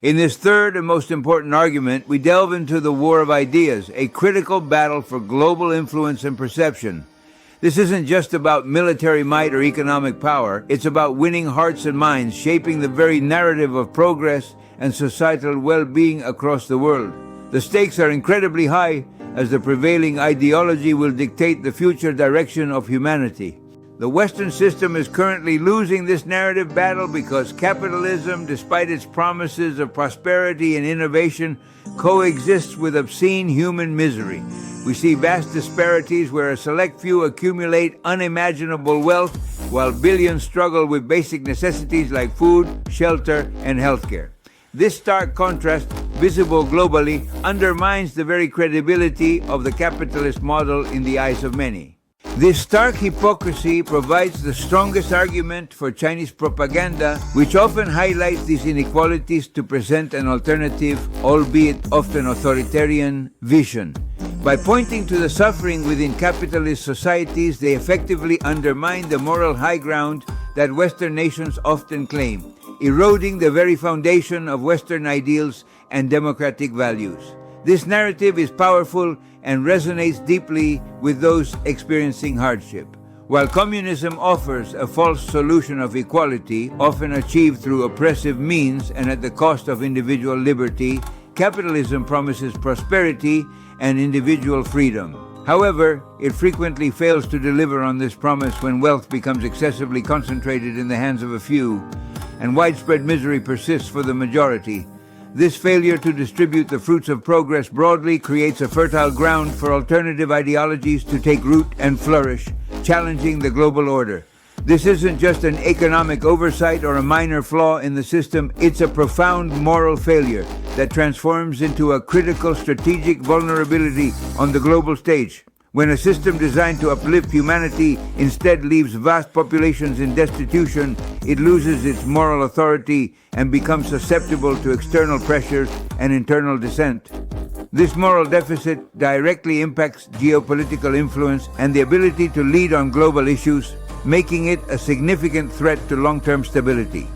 In this third and most important argument, we delve into the war of ideas, a critical battle for global influence and perception. This isn't just about military might or economic power, it's about winning hearts and minds, shaping the very narrative of progress and societal well-being across the world. The stakes are incredibly high, as the prevailing ideology will dictate the future direction of humanity. The Western system is currently losing this narrative battle because capitalism, despite its promises of prosperity and innovation, coexists with obscene human misery. We see vast disparities where a select few accumulate unimaginable wealth while billions struggle with basic necessities like food, shelter, and healthcare. This stark contrast, visible globally, undermines the very credibility of the capitalist model in the eyes of many. This stark hypocrisy provides the strongest argument for Chinese propaganda, which often highlights these inequalities to present an alternative, albeit often authoritarian, vision. By pointing to the suffering within capitalist societies, they effectively undermine the moral high ground that Western nations often claim, eroding the very foundation of Western ideals and democratic values. This narrative is powerful and resonates deeply with those experiencing hardship. While communism offers a false solution of equality, often achieved through oppressive means and at the cost of individual liberty, capitalism promises prosperity and individual freedom. However, it frequently fails to deliver on this promise when wealth becomes excessively concentrated in the hands of a few, and widespread misery persists for the majority. This failure to distribute the fruits of progress broadly creates a fertile ground for alternative ideologies to take root and flourish, challenging the global order. This isn't just an economic oversight or a minor flaw in the system, it's a profound moral failure that transforms into a critical strategic vulnerability on the global stage. When a system designed to uplift humanity instead leaves vast populations in destitution, it loses its moral authority and becomes susceptible to external pressures and internal dissent. This moral deficit directly impacts geopolitical influence and the ability to lead on global issues, making it a significant threat to long-term stability.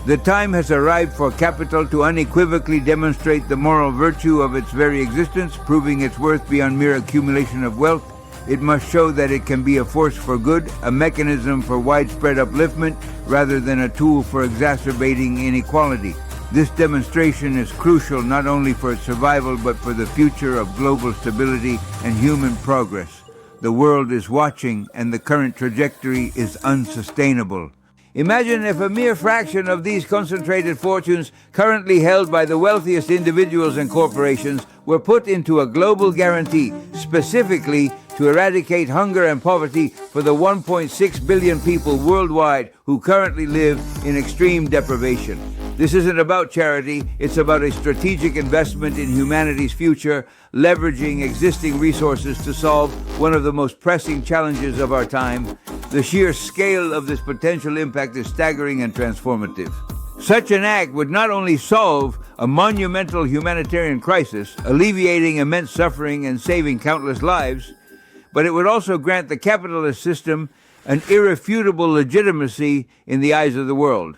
The time has arrived for capital to unequivocally demonstrate the moral virtue of its very existence, proving its worth beyond mere accumulation of wealth. It must show that it can be a force for good, a mechanism for widespread upliftment, rather than a tool for exacerbating inequality. This demonstration is crucial not only for its survival, but for the future of global stability and human progress. The world is watching, and the current trajectory is unsustainable. Imagine if a mere fraction of these concentrated fortunes currently held by the wealthiest individuals and corporations were put into a global guarantee, specifically to eradicate hunger and poverty for the 1.6 billion people worldwide who currently live in extreme deprivation. This isn't about charity, it's about a strategic investment in humanity's future, leveraging existing resources to solve one of the most pressing challenges of our time. The sheer scale of this potential impact is staggering and transformative. Such an act would not only solve a monumental humanitarian crisis, alleviating immense suffering and saving countless lives, but it would also grant the capitalist system an irrefutable legitimacy in the eyes of the world.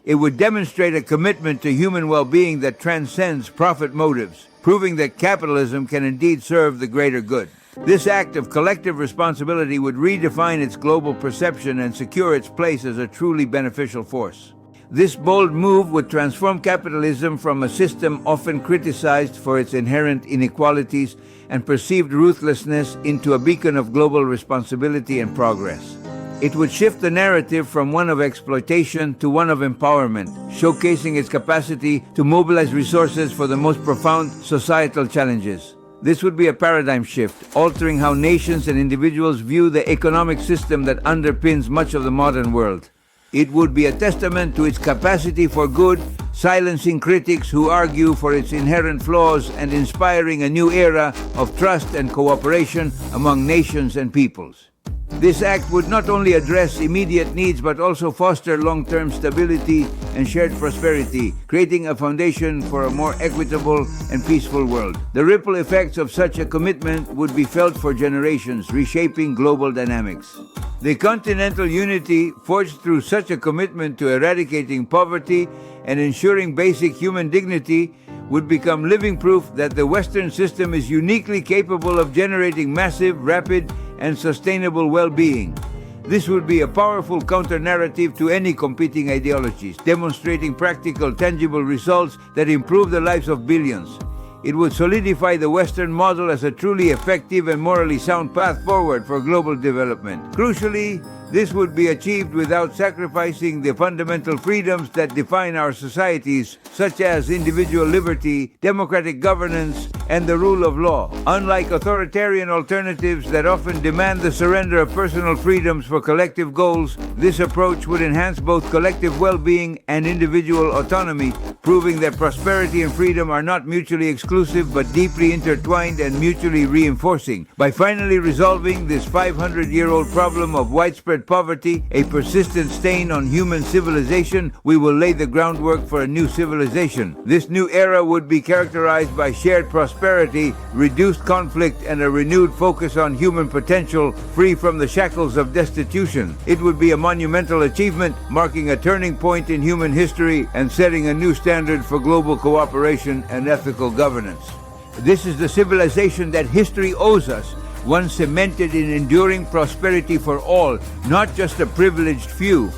It would demonstrate a commitment to human well-being that transcends profit motives, proving that capitalism can indeed serve the greater good. This act of collective responsibility would redefine its global perception and secure its place as a truly beneficial force. This bold move would transform capitalism from a system often criticized for its inherent inequalities and perceived ruthlessness into a beacon of global responsibility and progress. It would shift the narrative from one of exploitation to one of empowerment, showcasing its capacity to mobilize resources for the most profound societal challenges. This would be a paradigm shift, altering how nations and individuals view the economic system that underpins much of the modern world. It would be a testament to its capacity for good, silencing critics who argue for its inherent flaws and inspiring a new era of trust and cooperation among nations and peoples. This act would not only address immediate needs but also foster long-term stability and shared prosperity, creating a foundation for a more equitable and peaceful world. The ripple effects of such a commitment would be felt for generations, reshaping global dynamics. The continental unity forged through such a commitment to eradicating poverty and ensuring basic human dignity would become living proof that the Western system is uniquely capable of generating massive, rapid, and sustainable well-being. This would be a powerful counter-narrative to any competing ideologies, demonstrating practical, tangible results that improve the lives of billions. It would solidify the Western model as a truly effective and morally sound path forward for global development. Crucially, this would be achieved without sacrificing the fundamental freedoms that define our societies, such as individual liberty, democratic governance, and the rule of law. Unlike authoritarian alternatives that often demand the surrender of personal freedoms for collective goals, this approach would enhance both collective well-being and individual autonomy, proving that prosperity and freedom are not mutually exclusive but deeply intertwined and mutually reinforcing. By finally resolving this 500-year-old problem of widespread poverty, a persistent stain on human civilization, we will lay the groundwork for a new civilization. This new era would be characterized by shared prosperity, reduced conflict, and a renewed focus on human potential, free from the shackles of destitution. It would be a monumental achievement, marking a turning point in human history and setting a new standard for global cooperation and ethical governance. This is the civilization that history owes us, one cemented in enduring prosperity for all, not just a privileged few.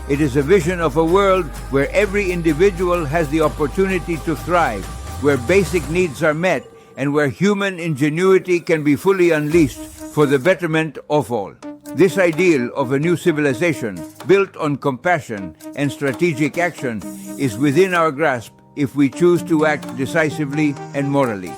It is a vision of a world where every individual has the opportunity to thrive, where basic needs are met, and where human ingenuity can be fully unleashed for the betterment of all. This ideal of a new civilization, built on compassion and strategic action, is within our grasp if we choose to act decisively and morally.